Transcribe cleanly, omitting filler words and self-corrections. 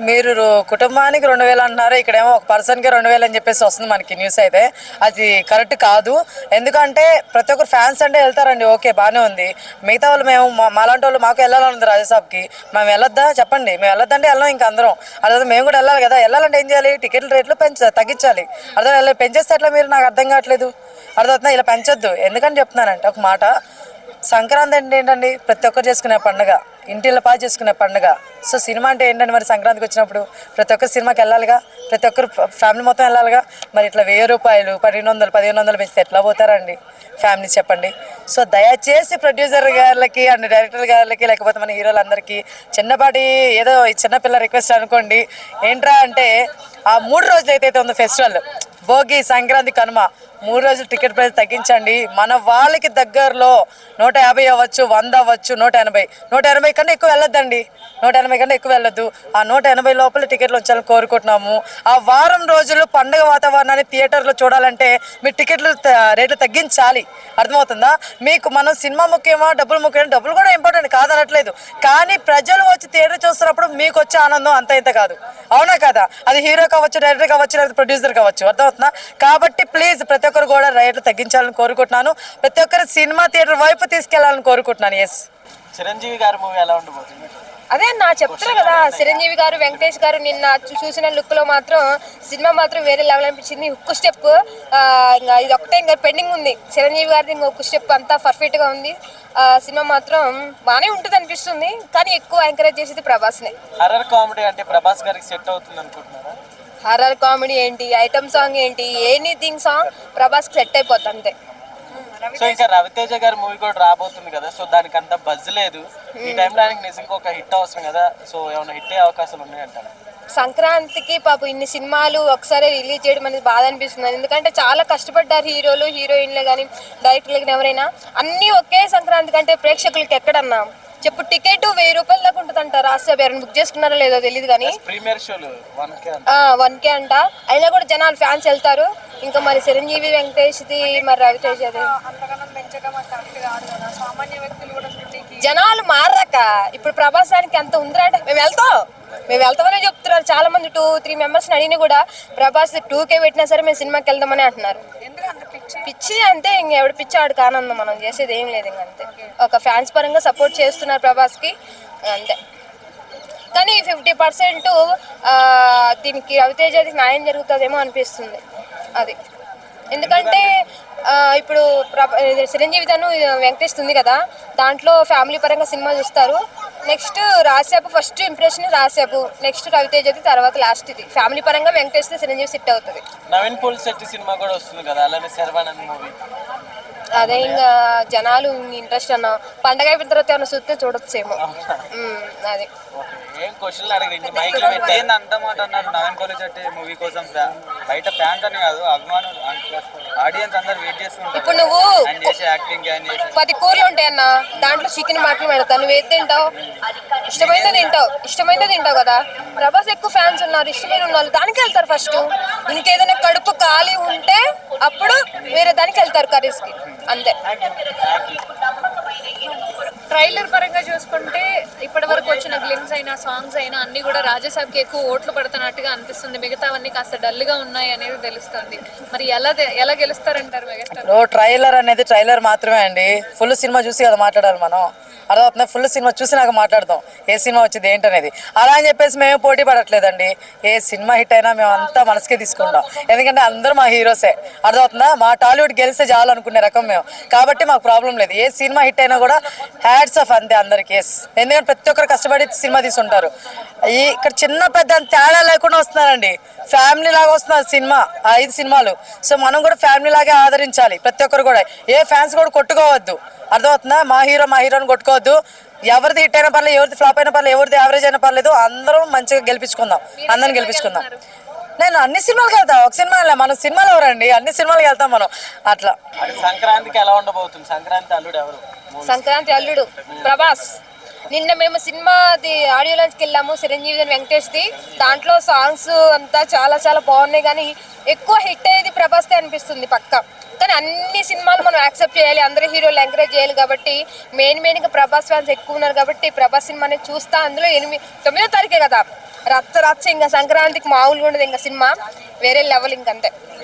మీరు కుటుంబానికి 2000 అంటున్నారు, ఇక్కడేమో ఒక పర్సన్కి 2000 అని చెప్పేసి వస్తుంది మనకి న్యూస్ అయితే. అది కరెక్ట్ కాదు. ఎందుకంటే ప్రతి ఒక్కరు ఫ్యాన్స్ అంటే వెళ్తారండి, ఓకే బాగానే ఉంది. మిగతా వాళ్ళు మేము మాలాంటి వాళ్ళు మాకు వెళ్ళాలని ఉంది రాజాసాబ్కి. మేము వెళ్ళొద్దా చెప్పండి? మేము వెళ్ళొద్దంటే వెళ్ళాం ఇంకా అందరం. అదే మేము కూడా వెళ్ళాలి కదా. వెళ్ళాలంటే ఏం చేయాలి? టికెట్ల రేట్లు తగ్గించాలి. అర్థం పెంచేస్తే ఎట్లా మీరు? నాకు అర్థం కావట్లేదు. అర్థమవుతుందా? ఇలా పెంచొద్దు. ఎందుకని చెప్తున్నానంటే ఒక మాట, సంక్రాంతి అంటే ఏంటండి? ప్రతి ఒక్కరు చేసుకునే పండుగ, ఇంటిలో పాటు చేసుకునే పండుగ. సో సినిమా అంటే ఏంటండి? మరి సంక్రాంతికి వచ్చినప్పుడు ప్రతి ఒక్కరు సినిమాకి వెళ్ళాలిగా, ప్రతి ఒక్కరు ఫ్యామిలీ మొత్తం వెళ్ళాలిగా. మరి ఇట్లా 1000 రూపాయలు 1200 1500 పెంచితే ఎట్లా పోతారండి ఫ్యామిలీ చెప్పండి? సో దయచేసి ప్రొడ్యూసర్ గారికి అండ్ డైరెక్టర్ గారికి, లేకపోతే మన హీరోలందరికీ చిన్నపాటి ఏదో చిన్నపిల్ల రిక్వెస్ట్ అనుకోండి. ఏంట్రా అంటే ఆ 3 రోజులు ఏదైతే ఉందో ఫెస్టివల్, భోగి, సంక్రాంతి, కనుమ, 3 రోజులు టికెట్ ప్రైస్ తగ్గించండి. మన వాళ్ళకి దగ్గరలో 150 అవ్వచ్చు, 100 అవ్వచ్చు, 180. 180 కంటే ఎక్కువ వెళ్ళొద్దండి. 180 కంటే ఎక్కువ వెళ్ళొద్దు. ఆ 180 లోపల టికెట్లు వచ్చాలని కోరుకుంటున్నాము. ఆ వారం రోజులు పండుగ వాతావరణాన్ని థియేటర్లో చూడాలంటే మీ టికెట్లు రేట్లు తగ్గించాలి. అర్థమవుతుందా మీకు? మనం సినిమా ముఖ్యమా, డబ్బులు ముఖ్యమా? డబ్బులు కూడా ఇంపార్టెంట్ కాదనట్లేదు, కానీ ప్రజలు వచ్చి థియేటర్ చూస్తున్నప్పుడు మీకు వచ్చే ఆనందం అంత ఇంత కాదు. అవునా కదా? అది హీరో కావచ్చు, డైరెక్టర్ కావచ్చు, లేదా ప్రొడ్యూసర్ కావచ్చు. అర్థమవుతుందా? కాబట్టి ప్లీజ్ ప్రతి ఒక్కరు కూడా రేట్లు తగ్గించాలని కోరుకుంటున్నాను. ప్రతి ఒక్కరు సినిమా థియేటర్ వైపు తీసుకెళ్లాలని కోరుకుంటున్నాను. ఎస్. చిరంజీవి గారి మూవీ ఎలా ఉండబోతుంది? అదే నా చెప్తున్నా కదా, చిరంజీవి గారు, వెంకటేష్ గారు నిన్న చూసిన లుక్ లో మాత్రం సినిమా మాత్రం వేరే లెవెల్ అనిపించింది. హుక్ స్టెప్ ఇది ఒకటే ఇంకా పెండింగ్ ఉంది. చిరంజీవి గారిది హుక్ స్టెప్ అంతా పర్ఫెక్ట్ గా ఉంది. సినిమా మాత్రం బానే ఉంటుంది అనిపిస్తుంది, కానీ ఎక్కువ ఎంకరేజ్ చేసేది ప్రభాస్నే. హర్రర్ కామెడీ అంటే ప్రభాస్ గారికి సెట్ అవుతుంది అనుకుంటున్నారా? హర్రర్ కామెడీ ఏంటి, ఐటమ్ సాంగ్ ఏంటి, ఎనీథింగ్ సాంగ్ ప్రభాస్కి సెట్ అయిపోతుంది అంతే. సో ఇంకా రవితేజ గారి మూవీ కూడా రాబోతుంది కదా, సో దానికి అంత బజ్ లేదు. ఈ టైంలో ఆయనకి నిజంగా ఒక హిట్ అవసరం కదా, సో ఏమైనా హిట్ అయ్యే అవకాశాలు ఉన్నాయంటారా? సంక్రాంతికి పాపం ఇన్ని సినిమాలు ఒకసారి రిలీజ్ చేయడం అనేది బాధ అనిపిస్తుంది. ఎందుకంటే చాలా కష్టపడ్డారు హీరోలు, హీరోయిన్లే కానీ, డైరెక్టర్లు కానీ ఎవరైనా. అన్నీ ఒకే సంక్రాంతి కంటే ప్రేక్షకులకి ఎక్కడన్నా చెప్పు? టికెట్ 1000 రూపాయల దాకా ఉంటుంది అంట. రాష్ట్ర బుక్ చేసుకున్నారో లేదో తెలియదు కానీ 1K అంట. అయినా కూడా జనాలు ఫ్యాన్స్ వెళ్తారు. ఇంకా మరి చిరంజీవి, వెంకటేష్ది, మరి రవితేజది జనాలు మారక. ఇప్పుడు ప్రభాసానికి అంత ఉందిరా అంటే మేము వెళ్తామనే చెప్తున్నారు చాలా మంది. 2-3 మెంబర్స్ని అడిగినా కూడా ప్రభాస్ 2K పెట్టినా సరే మేము సినిమాకి వెళ్దామని అంటున్నారు. పిచ్చి అంటే ఇంక ఎవడు పిచ్చి ఆడికి ఆనందం, మనం చేసేది ఏం లేదు. ఇంక అంతే, ఒక ఫ్యాన్స్ పరంగా సపోర్ట్ చేస్తున్నారు ప్రభాస్కి అంతే. కానీ 50% దీనికి రవితేజకి న్యాయం జరుగుతుందేమో అనిపిస్తుంది అది. ఎందుకంటే ఇప్పుడు చిరంజీవి తను వెంకటేష్ ఉంది కదా, దాంట్లో ఫ్యామిలీ పరంగా సినిమా చూస్తారు. నెక్స్ట్ రాశాపు, ఫస్ట్ ఇంప్రెషన్ రాశాపు, నెక్స్ట్ రవితేజది, తర్వాత లాస్ట్ ఇది. ఫ్యామిలీ పరంగా వెంకటేష్ చిరంజీవి సెట్ అవుతుంది. నవీన్ పోలిశెట్టి సినిమా కూడా వస్తుంది కదా, అలానే శర్వానంద్ మూవీ. అదే ఇంకా జనాలు ఇంట్రెస్ట్ అన్న పండగ అయిపోయిన తర్వాత ఏమైనా చూస్తే చూడొచ్చేమో. అది ఏం క్వశ్చన్లు అడిగి మైక్లో అంతమాట అన్నారు. నవీన్ పోలిశెట్టి మూవీ కోసం బయట ఫ్యాన్స్ అని కాదు, అభిమానులు, ఆడియన్స్ అందరు వెయిట్ చేస్తుంటారు. ఇప్పుడు నువ్వు యాక్టింగ్ 10 కూరలు ఉంటాయన్న, దాంట్లో చికెన్ మటన్ పెడతావు, నువ్వు ఏది తింటావు? ఇష్టమైనది తింటావు కదా. ప్రభాస్ ఎక్కువ ఫ్యాన్స్ ఉన్నారు, ఇష్టమైన ఉన్నారు, దానికి వెళ్తారు ఫస్ట్. ఇంకేదైనా కడుపు ఖాళీ ఉంటే అప్పుడు వేరే దానికి వెళ్తారు, కర్రీస్కి అంతే. ట్రైలర్ పరంగా చూసుకుంటే ఇప్పటి వరకు వచ్చిన గ్లిమ్స్ అయినా సాంగ్స్ అయినా అన్ని కూడా రాజాసాబ్కి ఎక్కువ ఓట్లు పడుతున్నట్టుగా అనిపిస్తుంది. మిగతావన్నీ కాస్త డల్గా ఉన్నాయి అనేది తెలుస్తుంది. మరి ఎలా గెలుస్తారంటారు మెగాస్టార్? ట్రైలర్ అనేది ట్రైలర్ మాత్రమే అండి. ఫుల్ సినిమా చూసి కదా మాట్లాడాలి మనం. అర్థమవుతుంది? ఫుల్ సినిమా చూసి నాకు మాట్లాడదాం ఏ సినిమా వచ్చింది ఏంటనేది. అలా అని చెప్పేసి మేము పోటీ పడట్లేదండి. ఏ సినిమా హిట్ అయినా మేము అంతా మనసుకే తీసుకుంటాం, ఎందుకంటే అందరూ మా హీరోసే. అర్థమవుతుందా? మా టాలీవుడ్ గెలిస్తే చాలు అనుకునే రకం మేము, కాబట్టి మాకు ప్రాబ్లం లేదు. ఏ సినిమా హిట్ అయినా కూడా హ్యాట్స్ ఆఫ్ అంతే అందరికి. ఎస్, ఎందుకంటే ప్రతి ఒక్కరు కష్టపడి సినిమా తీసుకుంటారు. ఇక్కడ చిన్న పెద్ద తేడా లేకుండా వస్తున్నారండి, ఫ్యామిలీ లాగా వస్తున్నారు సినిమా, 5 సినిమాలు. సో మనం కూడా ఫ్యామిలీ లాగే ఆదరించాలి ప్రతి ఒక్కరు కూడా. ఏ ఫ్యాన్స్ కూడా కొట్టుకోవద్దు. అర్థమవుతుందా? మా హీరోని కొట్టుకోవద్దు. ఎవరిది హిట్ అయినా పర్లేదు, ఎవరిది ఫ్లాప్ అయినా పర్లేదు, ఎవరిది యావరేజ్ అయినా పర్లేదు, అందరం మంచిగా గెలిపించుకుందాం, అందరిని గెలిపించుకుందాం. నేను అన్ని సినిమాలకు వెళ్తా, ఒక సినిమా వెళ్ళా. మన సినిమాలు ఎవరండి? అన్ని సినిమాలకు వెళ్తాం మనం అట్లా. సంక్రాంతికి ఎలా ఉండబోతుంది? సంక్రాంతి అల్లుడు ఎవరు? సంక్రాంతి అల్లుడు ప్రభాస్. నిన్న మేము సినిమాది ఆడియో లాంచ్కి వెళ్ళాము, చిరంజీవి వెంకటేష్ది. దాంట్లో సాంగ్స్ అంతా చాలా చాలా బాగున్నాయి, కానీ ఎక్కువ హిట్ అయ్యేది ప్రభాస్దే అనిపిస్తుంది పక్క. కానీ అన్ని సినిమాలు మనం యాక్సెప్ట్ చేయాలి, అందరూ హీరోలు ఎంకరేజ్ చేయాలి. కాబట్టి మెయిన్గా ప్రభాస్ ఫ్యాన్స్ ఎక్కువ ఉన్నారు కాబట్టి ప్రభాస్ సినిమాని చూస్తా. అందులో 9వ తారీఖే కదా రచ్చ రచ్చ ఇంకా సంక్రాంతికి మామూలుగా ఉండదు ఇంకా సినిమా వేరే లెవెల్ ఇంకంతే.